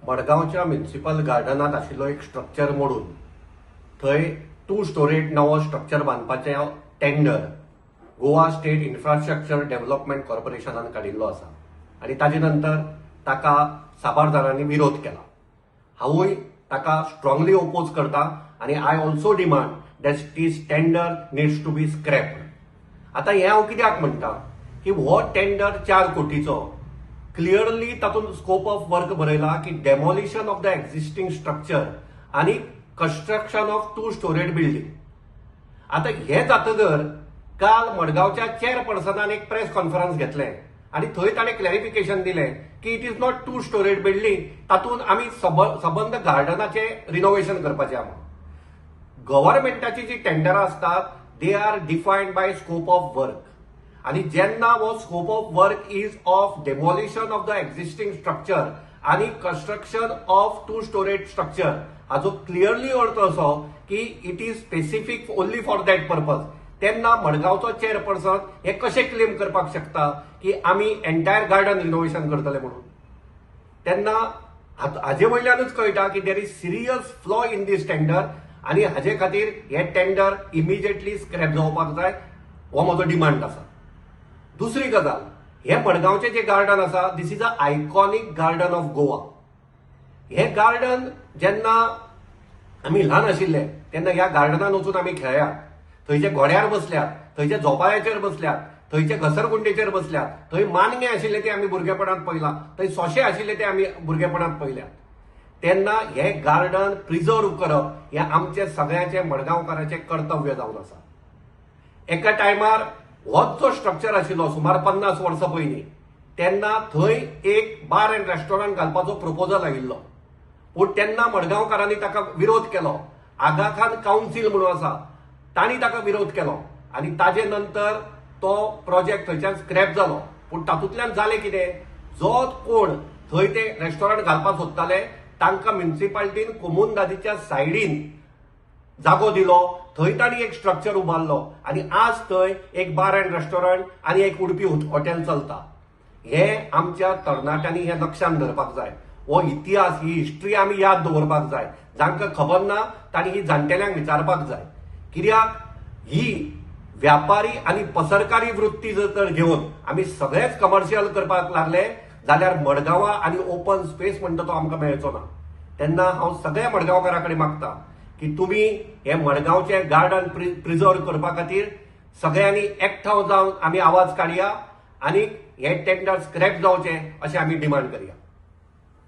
मडगावच्या municipal गार्डनात आशिल्लो एक structure मोडून थंय 2 स्टोरेड नवो स्ट्रक्चर बांदपाचें tender Goa state infrastructure development कॉर्पोरेशनान काडिल्लो आसा आनी ताजे नंतर ताका साबारदारांनी विरोध केला. हांवूय ताका स्ट्रॉंगली ओपोज करता आनी I also demand that this tender needs to be scrapped. आता हें हांव कित्याक म्हणटा की हो टेंडर 4 कोटीचो क्लियरली तातूंत स्कोप ऑफ वर्क बरयला की demolition of the existing structure आनी कंस्ट्रक्शन ऑफ 2 स्टोरेड बिल्डिंग. आता हे जातकर काल मडगावच्या चेअरपर्सनान एक प्रेस कॉन्फरन्स घेतले आणि थंय ताणें क्लॅरिफिकेशन दिलें की it is not 2 storeyed building, तातूंत आमी सबंद गार्डनाचे रिनोव्हेशन करपाचें आहा. गव्हर्नमेंटाची जी टेंडरां असतात they are defined by scope of work आणि जेन्ना हो scope of work is of demolition of the existing structure आणि कंस्ट्रक्शन ऑफ 2 स्टोरेड स्ट्रक्चर हाजो क्लियरली अर्थ असो की it is specific only for that purpose, तेन्ना मडगावचो चेअरपर्सन हे कशें क्लेम करपाक शकता की आमी एंटायर गार्डन रिनोव्हेशन करतले म्हणून. तेन्ना हाजे वयल्यानूच कळटा की there is serious flaw in these tender आणि हाजे खातीर हे टेंडर इमिजिएटली स्क्रॅप जावपाक जाय हो म्हजो डिमांड आसा. दुसरी गजाल, हे मडगावचे जे गार्डन आसा this is a iconic garden of Goa. हे गार्डन जेन्ना आमी ल्हान आशिल्ले तेन्ना ह्या गार्डनान वचून आमी खेळ्यात. थंयचे घोड्यार बसल्यात, थंयच्या झोपाळ्याचेर बसल्यात, थंयचे घसरगुंडेचेर बसल्यात, थंय मानगे आशिल्ले ते आमी भुरगेपणांत पळयला, थंय सोंशे आशिल्ले ते आमी भुरगेपणांत पळयल्यात. तेन्ना हे गार्डन प्रिजर्व करप हे आमचे सगळ्यांचे मडगांवकारांचे कर्तव्य जावन आसा. एका टायमार होच जो स्ट्रक्चर आशिल्लो सुमार 50 वर्सां पयलीं तेन्ना थंय एक बार एंड रेस्टॉरंट घालपाचो प्रपोजल आयिल्लो, पूण तेन्ना मडगांवकारांनी ताका विरोध केलो. आगा खान कावन्सील म्हणून आसा तांणी ताका विरोध केलो आनी ताजे नंतर तो प्रोजेक्ट थंयच्यान स्क्रॅप जालो. पूण तातूंतल्यान जालें कितें, जो कोण थंय ते रेस्टॉरंट घालपाक सोदताले तांकां म्युनिसिपालिटीन कोमुनदादीच्या सायडीन जागो दिलो, थंय तांणी एक स्ट्रक्चर उबारलो आनी आज थंय एक बार एंड रेस्टॉरंट आनी एक उडपी हॉटेल चलता. हे आमच्या तरणाट्यांनी हे लक्षांत धरपाक जाय. हो इतिहास ही हिस्ट्री आमी याद दवरपाक जाय. जांकां खबर ना तांणी ही जाणटेल्यांक विचारपाक जाय. कित्याक ही व्यापारी आनी पसरकारी वृत्ती जर घेवन आमी सगळेच कमर्शियल करपाक लागले जाल्यार मडगांवां आनी ओपन स्पेस म्हणटा तो आमकां मेळचो ना. तेन्ना हांव सगळ्या मडगांवकारां कडेन मागता की तुमी हे मडगांवचे गार्डन प्रिजर्व करपा खातीर सगळ्यांनी एकठांव जावन आमी आवाज काडया आनी हे टेंडर स्क्रॅप जावचें अशें आमी डिमांड करया.